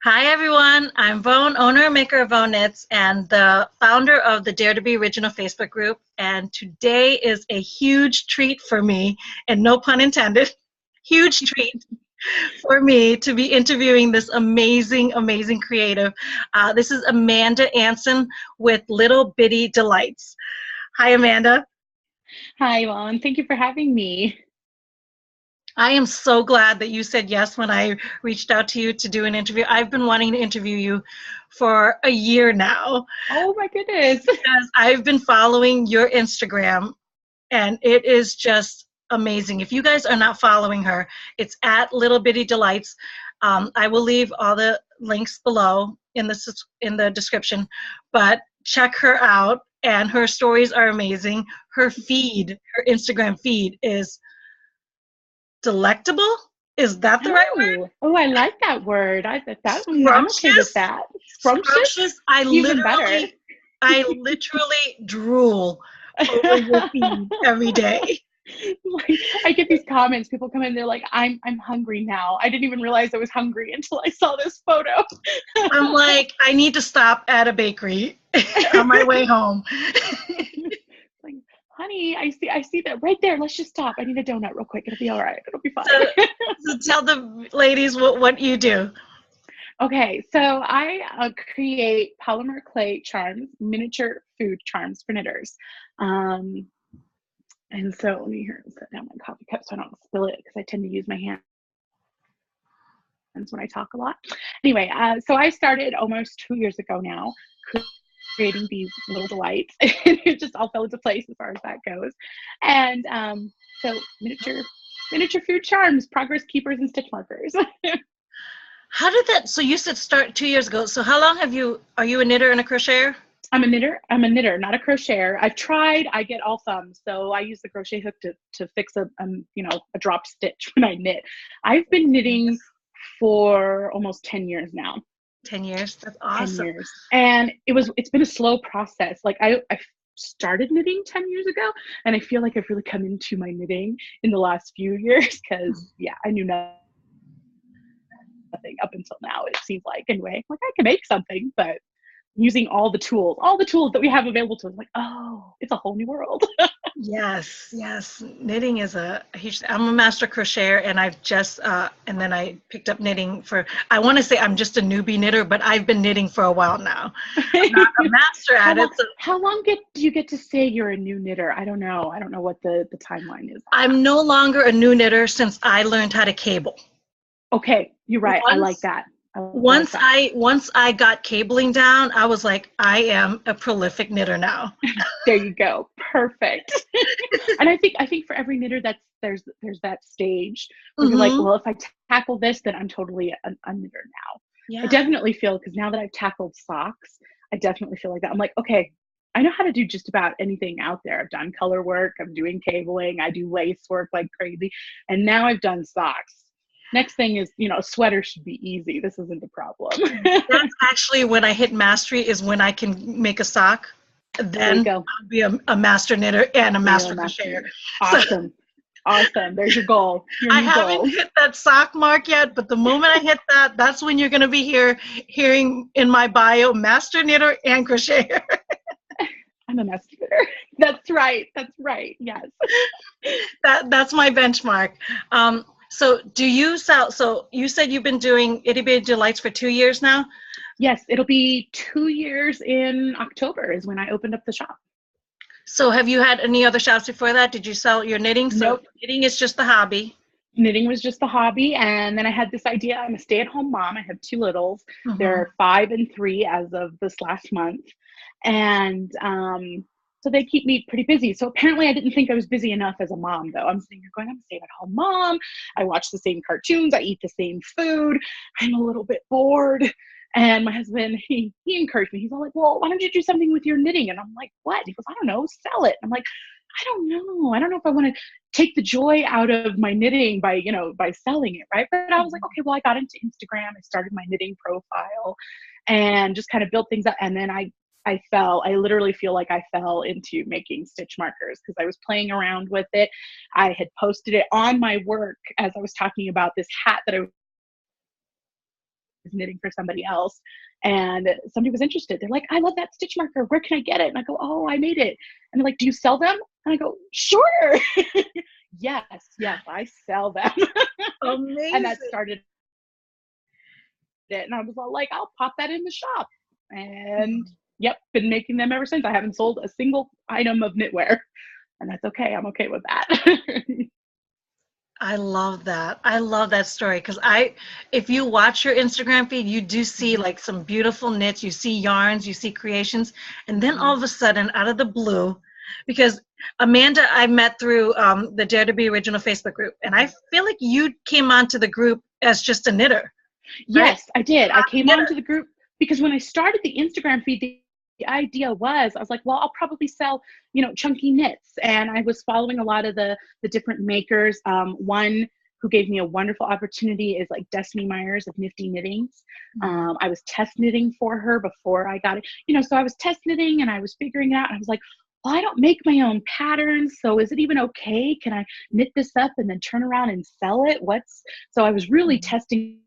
Hi everyone, I'm Vone, owner and maker of Vone Knits and the founder of the Dare to Be Original Facebook group. And today is a huge treat for me, and no pun intended, huge treat for me to be interviewing this amazing, amazing creative. This is Amanda Anson with Little Bitty Delights. Hi Amanda. Hi, Vaughn. Thank you for having me. I am so glad that you said yes when I reached out to you to do an interview. I've been wanting to interview you for a year now Oh my goodness. because I've been following your Instagram and it is just amazing. If you guys are not following her, it's at Little Bitty Delights. I will leave all the links below in the description, but check her out and her stories are amazing. Her Instagram feed is delectable. Is that the right word? Oh, I like that word. I'm okay with Scrumptious. that. Scrumptious? Scrumptious. I Even better. literally, I literally drool over your feed every day. Like, I get these comments. People come in, they're like, I'm hungry now. I didn't even realize I was hungry until I saw this photo. I'm like, I need to stop at a bakery on my way home. Like, honey, I see that right there. Let's just stop. I need a donut real quick. It'll be all right. It'll be fine. So tell the ladies what you do. Okay, so I create polymer clay charms, miniature food charms for knitters. Um, and so let me set down my coffee cup so I don't spill it because I tend to use my hands when I talk a lot. Anyway, so I started almost 2 years ago now, creating these little delights. And it just all fell into place as far as that goes. And so miniature food charms, progress keepers, and stitch markers. How did that, so you said start 2 years ago. So how long are you a knitter and a crocheter? I'm a knitter, not a crocheter. I've tried, I get all thumbs. So I use the crochet hook to fix a dropped stitch when I knit. I've been knitting for almost 10 years now. 10 years, that's awesome. 10 years. And it's been a slow process. Like I started knitting 10 years ago, and I feel like I've really come into my knitting in the last few years because I knew nothing up until now, it seems like. Anyway, like I can make something, but using all the tools that we have available to us, like, oh, it's a whole new world. Yes. Knitting is I'm a master crocheter, and I've just, and then I picked up knitting I want to say I'm just a newbie knitter, but I've been knitting for a while now. I'm not a master at it. How long do you get to say you're a new knitter? I don't know what the timeline is. I'm no longer a new knitter since I learned how to cable. Okay, you're right. I like that. Once I got cabling down, I was like, I am a prolific knitter now. There you go. Perfect. And I think for every knitter there's that stage where you're like, well, if I tackle this, then I'm totally a knitter now. Yeah. I definitely feel, because now that I've tackled socks, I definitely feel like that. I'm like, okay, I know how to do just about anything out there. I've done color work, I'm doing cabling, I do lace work like crazy, and now I've done socks. Next thing is, a sweater should be easy. This isn't a problem. That's actually when I hit mastery, is when I can make a sock. Then I'll be a master knitter and a master crocheter. Awesome. Awesome. There's your goal. I haven't hit that sock mark yet, but the moment I hit that, that's when you're going to be hearing in my bio, master knitter and crocheter. I'm a master knitter. That's right. Yes. That's my benchmark. So you said you've been doing Itty Bitty Delights for 2 years now? Yes, it'll be 2 years in October is when I opened up the shop. So have you had any other shops before that? Did you sell your knitting? Nope. So knitting is just the hobby. Knitting was just the hobby. And then I had this idea. I'm a stay-at-home mom. I have 2 littles. Mm-hmm. They're 5 and 3 as of this last month. And so they keep me pretty busy. So apparently I didn't think I was busy enough as a mom, though. I'm sitting here going, I'm a stay-at-home mom. I watch the same cartoons. I eat the same food. I'm a little bit bored. And my husband, he encouraged me. He's all like, well, why don't you do something with your knitting? And I'm like, what? He goes, I don't know, sell it. I'm like, I don't know. I don't know if I want to take the joy out of my knitting by selling it, right? But I was like, okay, well, I got into Instagram. I started my knitting profile and just kind of built things up. And then I literally feel like I fell into making stitch markers because I was playing around with it. I had posted it on my work as I was talking about this hat that I knitting for somebody else, and somebody was interested. They're like, I love that stitch marker. Where can I get it? And I go, oh, I made it. And they're like, do you sell them? And I go, sure. Yes, I sell them. Amazing. And that started it. And I was all like, I'll pop that in the shop. And yep, been making them ever since. I haven't sold a single item of knitwear. And that's okay. I'm okay with that. I love that. I love that story because if you watch your Instagram feed, you do see like some beautiful knits, you see yarns, you see creations, and then all of a sudden, out of the blue, because Amanda, I met through the Dare to Be Original Facebook group, and I feel like you came onto the group as just a knitter. Right? Yes, I did. I came onto the group because when I started the Instagram feed, the idea was, I was like, well, I'll probably sell, chunky knits. And I was following a lot of the different makers. One who gave me a wonderful opportunity is like Destiny Myers of Nifty Knittings. I was test knitting for her before I got it. So I was test knitting and I was figuring it out. And I was like, well, I don't make my own patterns. So is it even okay? Can I knit this up and then turn around and sell it? So I was really testing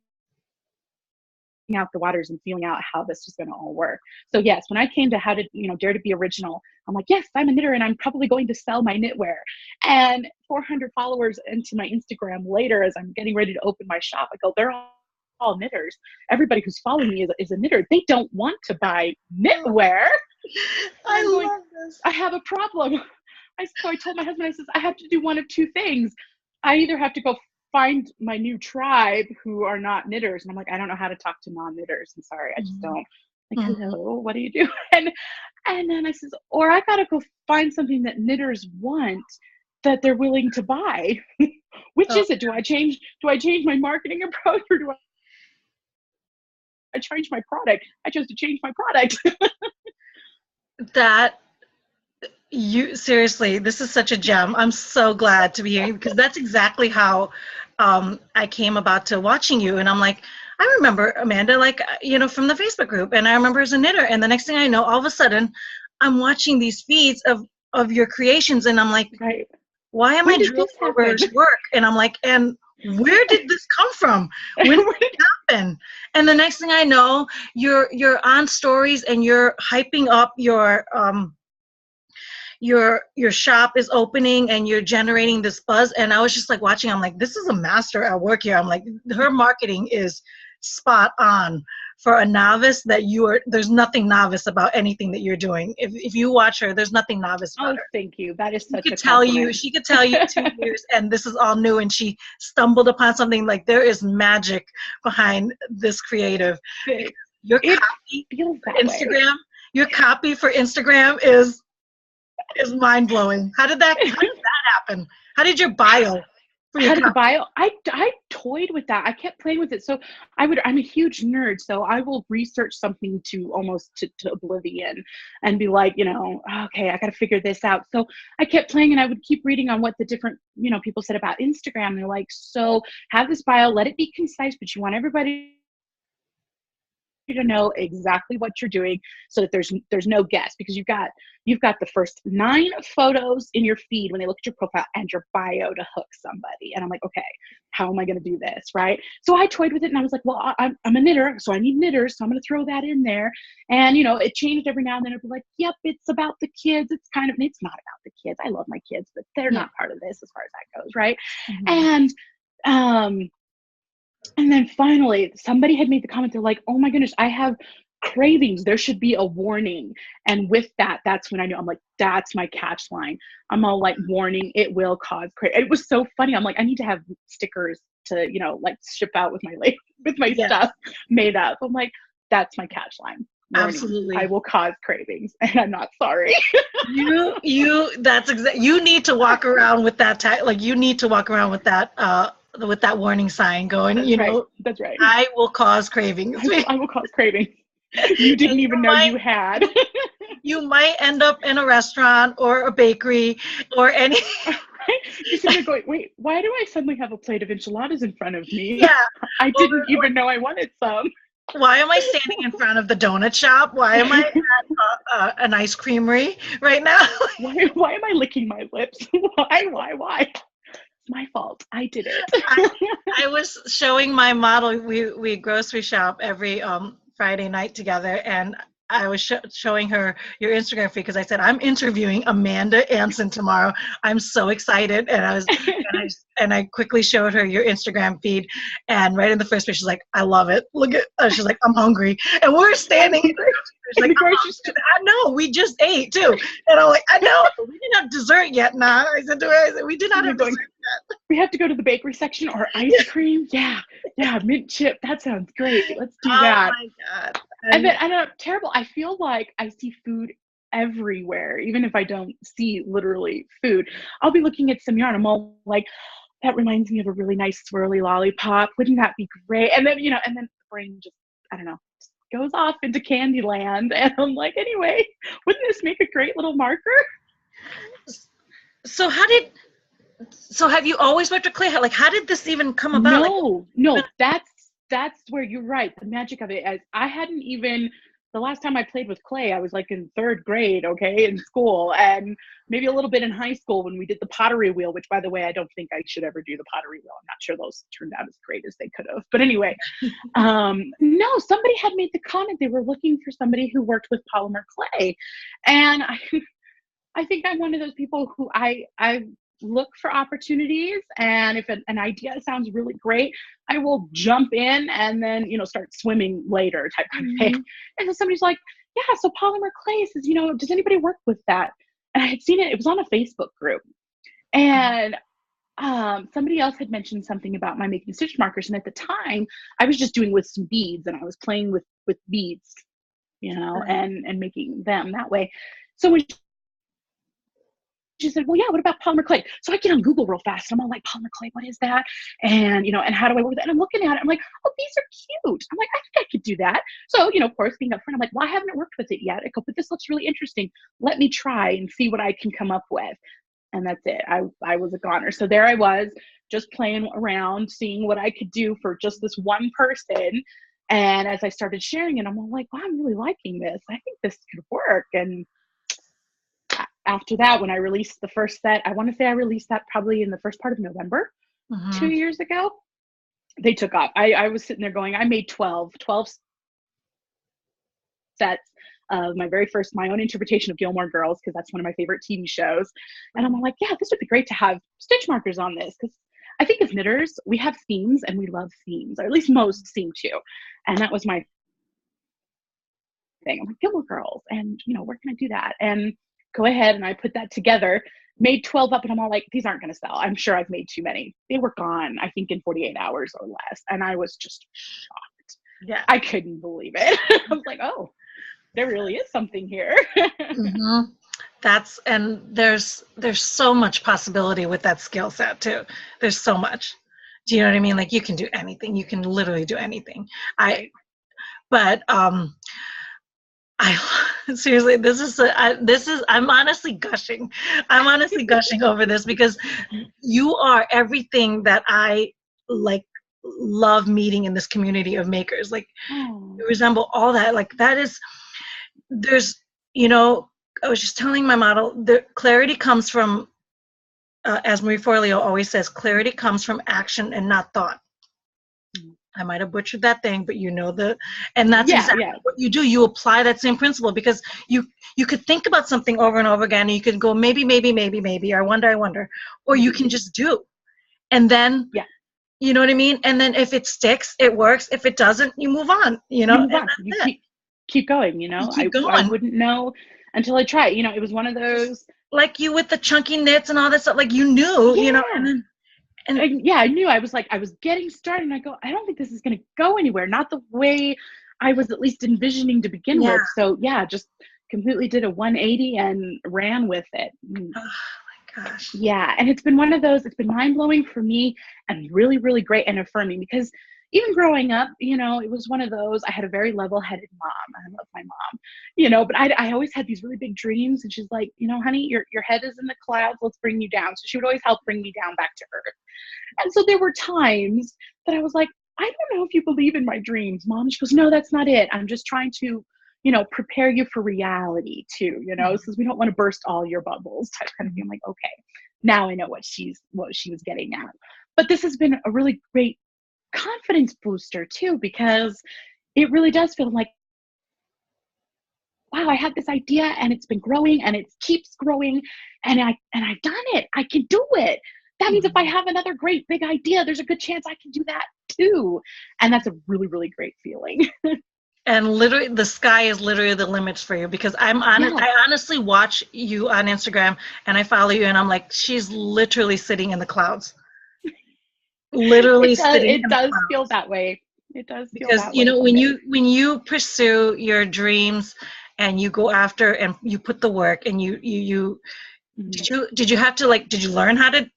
out the waters and feeling out how this was going to all work. So yes, when I came to how to, Dare to Be Original, I'm like, yes, I'm a knitter and I'm probably going to sell my knitwear. And 400 followers into my Instagram later, as I'm getting ready to open my shop, I go, they're all knitters. Everybody who's following me is a knitter. They don't want to buy knitwear. I love this. I have a problem. So I told my husband, I says, I have to do one of two things. I either have to go find my new tribe who are not knitters. And I'm like, I don't know how to talk to non-knitters. I'm sorry, I just don't. Like, hello, what do you do? And then I says, or I gotta go find something that knitters want that they're willing to buy. Which is it? Do I change my marketing approach, or do I change my product? I chose to change my product. Seriously, this is such a gem. I'm so glad to be here because that's exactly how I came about to watching you. And I'm like, I remember Amanda, like, from the Facebook group, and I remember as a knitter. And the next thing I know, all of a sudden, I'm watching these feeds of your creations, and I'm like, right. Why am I drilled over work? And I'm like, and where did this come from? When did it happen? And the next thing I know, you're on stories and you're hyping up your shop is opening and you're generating this buzz. And I was just like watching, I'm like, this is a master at work here. I'm like, her marketing is spot on for a novice. There's nothing novice about anything that you're doing. If you watch her, there's nothing novice about her. Thank you. That is such a compliment. She could tell you 2 years and this is all new, and she stumbled upon something. Like, there is magic behind this creative. Your copy for Instagram, is mind-blowing. How did that happen? How did your bio? I toyed with that. I kept playing with it. So I'm a huge nerd, so I will research something to almost to oblivion and be like, okay, I got to figure this out. So I kept playing, and I would keep reading on what the different, people said about Instagram. They're like, so have this bio, let it be concise, but you want everybody to know exactly what you're doing so that there's no guess, because you've got the first 9 photos in your feed when they look at your profile and your bio to hook somebody. And I'm like, okay, how am I going to do this? Right. So I toyed with it, and I was like, well, I'm a knitter, so I need knitters. So I'm going to throw that in there. And, it changed every now and then. I'd be like, yep, it's about the kids. It's not about the kids. I love my kids, but they're not part of this as far as that goes. Right. And then finally, somebody had made the comment. They're like, oh my goodness, I have cravings. There should be a warning. And with that, that's when I knew. I'm like, that's my catch line. I'm all like, warning, it will cause cravings. It was so funny. I'm like, I need to have stickers to, like ship out with my stuff made up. I'm like, that's my catch line. Warning, absolutely. I will cause cravings, and I'm not sorry. You need to walk around with that you need to walk around with that warning sign going, That's right. I will cause cravings. I will cause cravings. You didn't even know you had. You might end up in a restaurant or a bakery or any. You're sitting there going, wait, why do I suddenly have a plate of enchiladas in front of me? Yeah. I didn't even know I wanted some. Why am I standing in front of the donut shop? Why am I at an ice creamery right now? Why am I licking my lips? Why? my fault. I did it. I was showing my model. We grocery shop every Friday night together, and I was showing her your Instagram feed because I said I'm interviewing Amanda Anson tomorrow. I'm so excited, and I quickly showed her your Instagram feed, and right in the first page she's like, "I love it. Look at." She's like, "I'm hungry," and we're standing. She's like, "I know. We just ate too," and I'm like, "I know. But we didn't have dessert yet." Nah, I said to her, "We did not have dessert yet." We have to go to the bakery section or ice cream. Yeah, mint chip. That sounds great. Let's do that. Oh my God. And then I know, terrible. I feel like I see food everywhere, even if I don't see literally food. I'll be looking at some yarn. I'm all like, that reminds me of a really nice swirly lollipop. Wouldn't that be great? And then, and then the brain just, I don't know, just goes off into candy land. And I'm like, anyway, wouldn't this make a great little marker? So have you always worked with clay? Like, how did this even come about? No, that's where you're right. The magic of it, as I hadn't even, the last time I played with clay, I was like in 3rd grade, okay, in school, and maybe a little bit in high school when we did the pottery wheel, which, by the way, I don't think I should ever do the pottery wheel. I'm not sure those turned out as great as they could have. But anyway, no, somebody had made the comment they were looking for somebody who worked with polymer clay. And I think I'm one of those people who I look for opportunities, and if an idea sounds really great, I will jump in and then start swimming later type of thing. And then somebody's like, yeah, so polymer clay says, does anybody work with that? And I had seen it was on a Facebook group, and somebody else had mentioned something about my making stitch markers, and at the time I was just doing with some beads, and I was playing with beads, and making them that way. So when she said, well, yeah, what about polymer clay? So I get on Google real fast. And I'm all like, polymer clay, what is that? And, and how do I work with that? And I'm looking at it. I'm like, oh, these are cute. I'm like, I think I could do that. So, of course, being upfront, I'm like, well, I haven't worked with it yet. I go, but this looks really interesting. Let me try and see what I can come up with. And that's it. I was a goner. So there I was, just playing around, seeing what I could do for just this one person. And as I started sharing it, I'm all like, wow, I'm really liking this. I think this could work. And after that, when I released the first set, I want to say I released that probably in the first part of November, 2 years ago. They took off. I was sitting there going, I made 12 sets of my own interpretation of Gilmore Girls, because that's one of my favorite TV shows. And I'm like, yeah, this would be great to have stitch markers on this, because I think as knitters, we have themes and we love themes, or at least most seem to. And that was my thing. I'm like, Gilmore Girls, and where can I do that? And go ahead, and I put that together, made 12 up, and I'm all like, these aren't going to sell. I'm sure I've made too many. They were gone, I think, in 48 hours or less. And I was just shocked. Yeah. I couldn't believe it. I was like, oh, there really is something here. And there's so much possibility with that skill set too. There's so much. Do you know what I mean? Like, you can do anything. You can literally do anything. Seriously, I'm honestly gushing. I'm honestly gushing over this, because you are everything that I love meeting in this community of makers. Like, you resemble all that. Like, I was just telling my model, the clarity comes from, as Marie Forleo always says, clarity comes from action and not thought. I might have butchered that thing, but and that's exactly what you do. You apply that same principle, because you could think about something over and over again, and you could go maybe, or I wonder, or you can just do. And then, you know what I mean? And then if it sticks, it works. If it doesn't, you move on, You keep going, I wouldn't know until I try. It was one of those. Like you with the chunky knits and all that stuff, like you knew, and then. I knew. I was getting started, and I go, I don't think this is going to go anywhere. Not the way I was at least envisioning to begin with. So just completely did a 180 and ran with it. Oh my gosh. Yeah. And it's been one of those, it's been mind blowing for me, and really, really great and affirming, because even growing up, it was one of those, I had a very level-headed mom. I love my mom, but I always had these really big dreams, and she's like, honey, your head is in the clouds. Let's bring you down. So she would always help bring me down back to earth. And so there were times that I was like, I don't know if you believe in my dreams, Mom. And she goes, no, that's not it. I'm just trying to, prepare you for reality too, so we don't want to burst all your bubbles type kind of thing. I'm like, okay, now I know what she was getting at. But this has been a really great confidence booster too, because it really does feel like, wow, I had this idea and it's been growing and it keeps growing, and I've done it. I can do it. That means if I have another great big idea, there's a good chance I can do that too. And that's a really, really great feeling. And literally, the sky is literally the limits for you, because I'm honest. Yeah. I honestly watch you on Instagram and I follow you, and I'm like, she's literally sitting in the clouds. Literally sitting It in the does feel clouds. that way. It does feel Because that way some days. when you pursue your dreams and you go after and you put the work, and you Mhm. did you have to, like, did you learn how to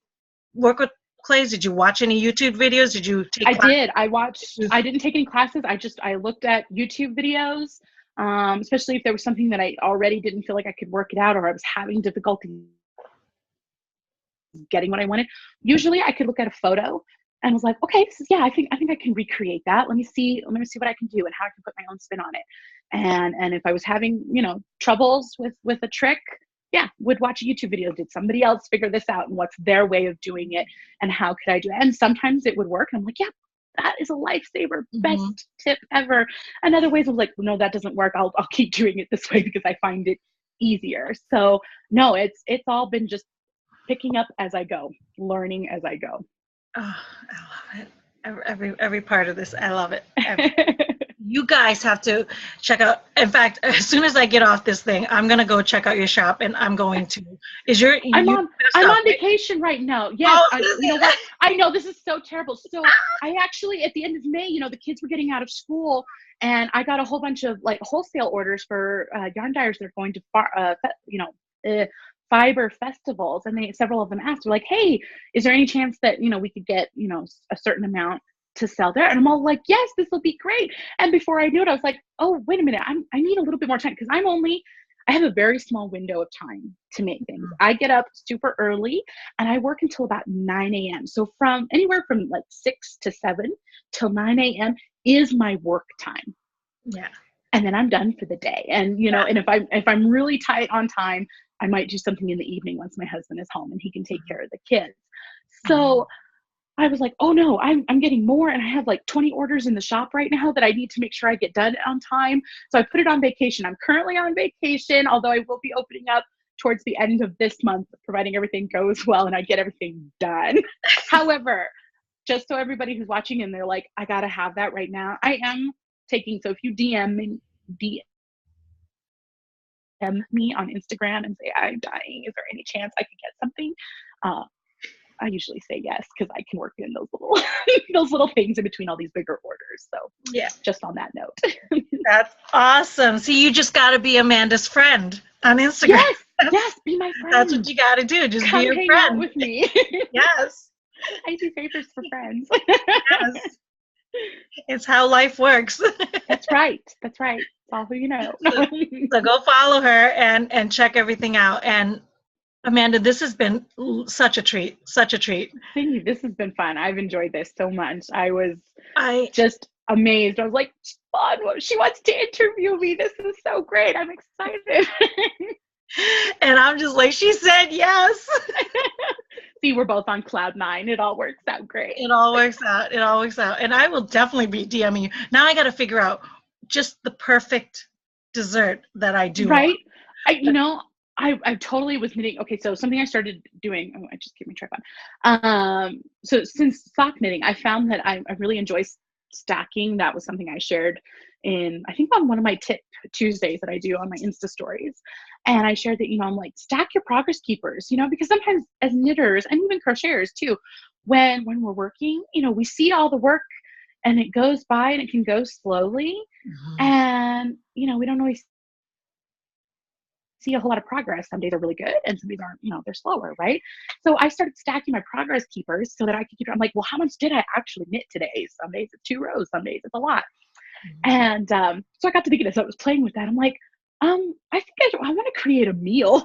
work with clays? Did you watch any YouTube videos? Did you take I classes? did. I didn't take any classes. I looked at YouTube videos, especially if there was something that I already didn't feel like I could work it out, or I was having difficulty getting what I wanted. Usually I could look at a photo and was like, okay, this is, yeah, I think I can recreate that. Let me see what I can do and how I can put my own spin on it. And if I was having, troubles with a trick, yeah, would watch a YouTube video. Did somebody else figure this out, and what's their way of doing it, and how could I do it? And sometimes it would work. And I'm like, yeah, that is a lifesaver. Best tip ever. And other ways I was like, no, that doesn't work. I'll keep doing it this way because I find it easier. So no, it's all been just picking up as I go, learning as I go. Oh, I love it. Every part of this, I love it. You guys have to check out. In fact, as soon as I get off this thing, I'm gonna go check out your shop, and I'm going to. Is your I'm you on messed I'm up, on right? vacation right now. Yes, Oh, you know what? I know this is so terrible. So I actually, at the end of May, the kids were getting out of school, and I got a whole bunch of like wholesale orders for yarn dyers that are going to fiber festivals, and several of them asked, were like, hey, is there any chance that we could get a certain amount to sell there? And I'm all like, yes, this will be great. And before I knew it, I was like, oh, wait a minute, I need a little bit more time, because I have a very small window of time to make things. I get up super early and I work until about 9 a.m. So from anywhere from like 6 to 7 till 9 a.m. is my work time. Yeah. And then I'm done for the day. And and if I'm really tight on time, I might do something in the evening once my husband is home and he can take care of the kids. So I was like, oh no, I'm getting more, and I have like 20 orders in the shop right now that I need to make sure I get done on time. So I put it on vacation. I'm currently on vacation, although I will be opening up towards the end of this month, providing everything goes well and I get everything done. However, just so everybody who's watching and they're like, I gotta have that right now, I am taking, so if you DM me on Instagram and say, I'm dying, is there any chance I could get something? I usually say yes, because I can work in those little those little things in between all these bigger orders. So Yeah. just on that note. That's awesome. See, you just got to be Amanda's friend on Instagram. Yes, be my friend. That's what you got to do. Just Come be a hang friend out with me. Yes. I do favors for friends. Yes. It's how life works. That's right. That's right. It's all who you know. So go follow her and check everything out. And Amanda, this has been such a treat. Such a treat. Thank you. This has been fun. I've enjoyed this so much. I was just amazed. I was like, she wants to interview me. This is so great. I'm excited. And I'm just like, she said yes. See, we're both on cloud 9. It all works out great. It all works out. It all works out. And I will definitely be DMing you. Now I got to figure out just the perfect dessert that I do. Right. I totally was knitting. Okay, so something I started doing. Oh, I just keep my tripod. So since sock knitting, I found that I really enjoy stacking. That was something I shared I think on one of my Tip Tuesdays that I do on my Insta stories. And I shared that, I'm like, stack your progress keepers, because sometimes as knitters and even crocheters too, when we're working, we see all the work and it goes by and it can go slowly. And, we don't always see a whole lot of progress. Some days are really good and some days aren't, they're slower, right? So I started stacking my progress keepers so that I could keep, I'm like, well, how much did I actually knit today? Some days it's 2 rows, some days it's a lot. And so I got to thinking as I was playing with that, I'm like, I think I want to create a meal.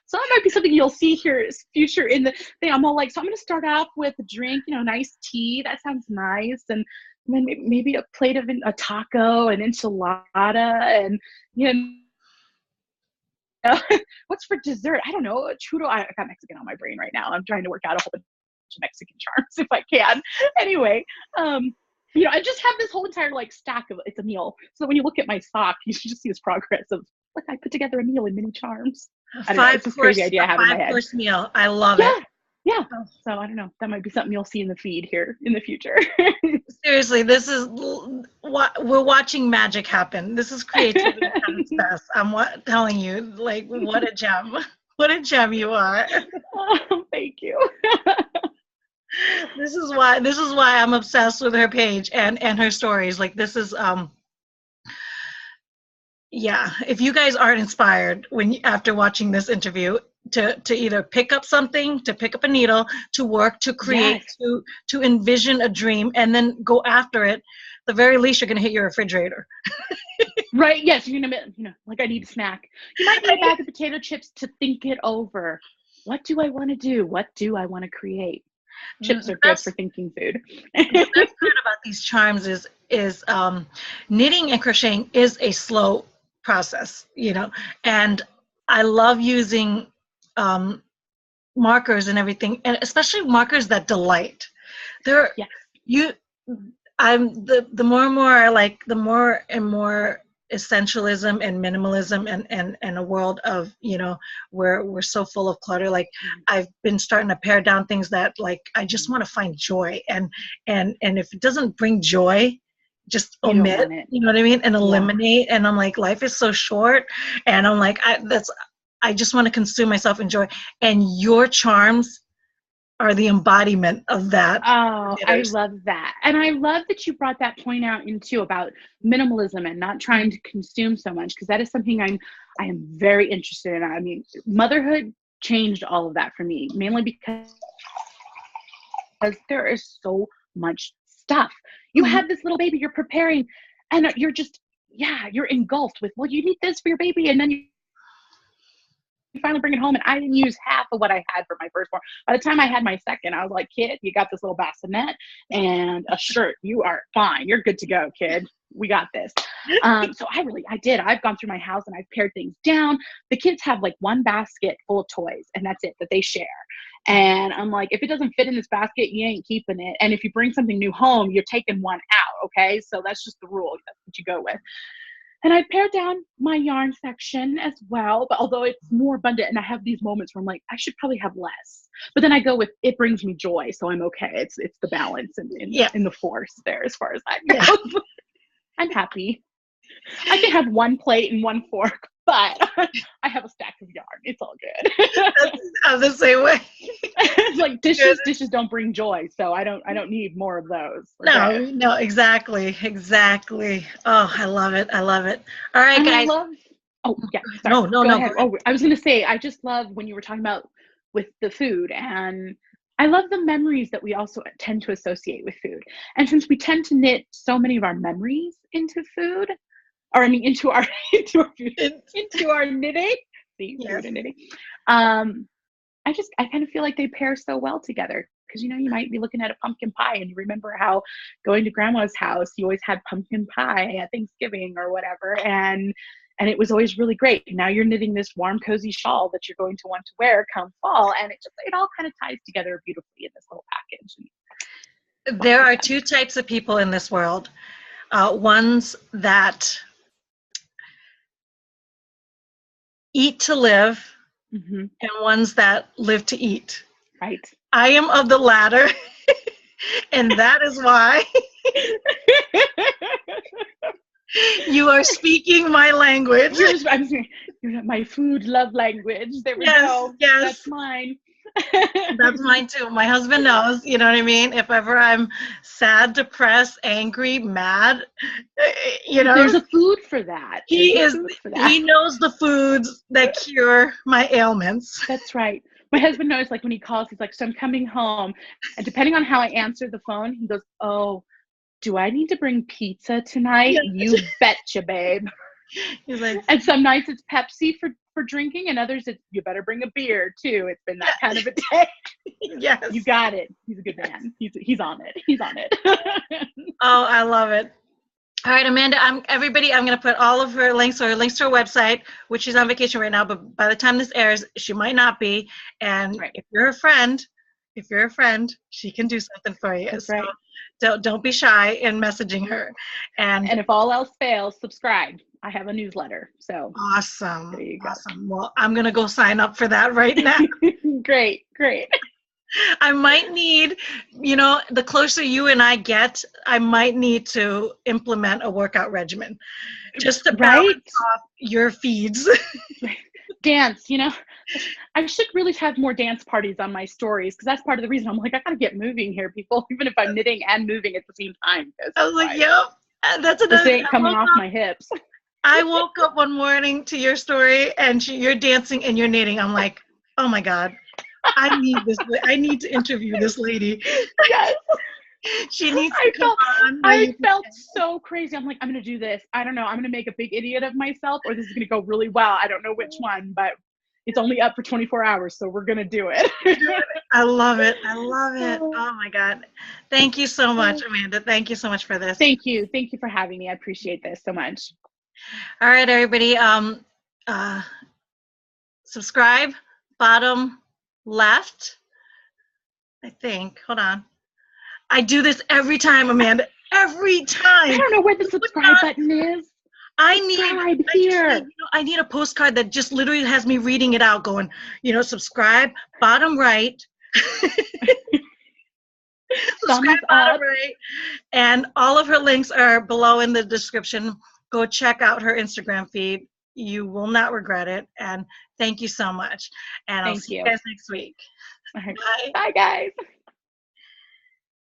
So that might be something you'll see here future in the thing. I'm all like, so I'm going to start off with a drink, nice tea. That sounds nice. And then maybe a plate of a taco, an enchilada, and, what's for dessert? I don't know. Churro. I got Mexican on my brain right now. I'm trying to work out a whole bunch of Mexican charms if I can. Anyway, I just have this whole entire like stack of it's a meal. So when you look at my sock, you should just see this progress of like I put together a meal in mini charms. I don't know. It's this crazy idea I have in my head. 5-course meal. I love it. Yeah. So I don't know. That might be something you'll see in the feed here in the future. Seriously, this is we're watching magic happen. This is creativity at its best. I'm telling you, like, what a gem. What a gem you are. Oh, thank you. This is why I'm obsessed with her page and her stories. Like, this is yeah, if you guys aren't inspired after watching this interview to either pick up something, to pick up a needle, to work, to create, to envision a dream, and then go after it, the very least you're going to hit your refrigerator. Right. Yes. You're going to, like I need a snack. You might need a bag of potato chips to think it over. What do I want to do? What do I want to create? Chips are good for thinking food. The best part about these charms is knitting and crocheting is a slow process, and I love using markers and everything, and especially markers that delight. I'm the more and more I like, the more and more essentialism and minimalism and a world of where we're so full of clutter. Like I've been starting to pare down things that like I just want to find joy, and if it doesn't bring joy, just omit, you know what I mean, and eliminate. And I'm like, life is so short, and I'm like, I just want to consume myself in joy, and your charms are the embodiment of that. Oh, I love that. And I love that you brought that point out into about minimalism and not trying to consume so much, because that is something I am very interested in. I mean, motherhood changed all of that for me, mainly because there is so much stuff. You have this little baby you're preparing, and you're just, you're engulfed with, well, you need this for your baby, and then you finally bring it home, and I didn't use half of what I had for my firstborn. By the time I had my second, I was like, kid, you got this little bassinet and a shirt. You are fine. You're good to go, kid. We got this. So I did. I've gone through my house and I've pared things down. The kids have like one basket full of toys, and that's it, that they share. And I'm like, if it doesn't fit in this basket, you ain't keeping it. And if you bring something new home, you're taking one out. Okay. So that's just the rule. That's what you go with. And I pared down my yarn section as well, but although it's more abundant, and I have these moments where I'm like, I should probably have less. But then I go with, it brings me joy, so I'm okay. It's the balance in the force there as far as that goes. I'm happy. I can have one plate and one fork, but I have a stack of yarn. It's all good. I'm the same way. It's like dishes don't bring joy, so I don't need more of those. No, exactly. Oh, I love it. All right, guys. Sorry. No. Ahead. Oh, I was going to say, I just love when you were talking about with the food, and I love the memories that we also tend to associate with food. And since we tend to knit so many of our memories into food, or I mean, into our food, into our knitting. See, food and knitting. I kind of feel like they pair so well together, because you might be looking at a pumpkin pie and you remember how going to grandma's house, you always had pumpkin pie at Thanksgiving or whatever, and it was always really great. Now you're knitting this warm, cozy shawl that you're going to want to wear come fall, and it all kind of ties together beautifully in this little package. There are two types of people in this world. Ones that eat to live, and ones that live to eat. Right. I am of the latter, and that is why you are speaking my language. You're my food love language. There we go. Yes. That's mine. That's mine too. My husband knows, you know what I mean? If ever I'm sad, depressed, angry, mad, There's a food for that. He knows the foods that cure my ailments. That's right. My husband knows, like when he calls, he's like, so I'm coming home. And depending on how I answer the phone, he goes, oh, do I need to bring pizza tonight? You betcha, babe. He's like, and some nights it's Pepsi for drinking, and others it's you better bring a beer too. It's been that kind of a day. Yes. You got it. He's a good man. He's on it. Oh, I love it. All right, Amanda, I'm going to put all of her links or links to her website, which she's on vacation right now, but by the time this airs, she might not be. And Right. if you're a friend, she can do something for you. That's so right. don't be shy in messaging her. And if all else fails, subscribe. I have a newsletter. So awesome. there you go. Awesome. Well, I'm going to go sign up for that right now. Great. I might need, the closer you and I get, I might need to implement a workout regimen just to balance off your feeds. Dance, I should really have more dance parties on my stories, because that's part of the reason I'm like, I gotta get moving here, people, even if I'm knitting and moving at the same time. I was like, yep, that's this another ain't coming off my hips. I woke up one morning to your story and you're dancing and you're knitting. I'm like, oh my God, I need to interview this lady. Yes. She needs to come on. I felt so crazy. I'm like, I'm going to do this. I don't know. I'm going to make a big idiot of myself, or this is going to go really well. I don't know which one, but it's only up for 24 hours, so we're going to do it. I love it. Oh my God. Thank you so much, Amanda. Thank you so much for this. Thank you. Thank you for having me. I appreciate this so much. All right, everybody. Subscribe, bottom left, I think. Hold on. I do this every time, Amanda. Every time. I don't know where the subscribe button is. I need a postcard that just literally has me reading it out, going, subscribe, bottom right. Subscribe, bottom right. And all of her links are below in the description. Go check out her Instagram feed. You will not regret it. And thank you so much. And I'll see you guys next week. Bye. Bye, guys.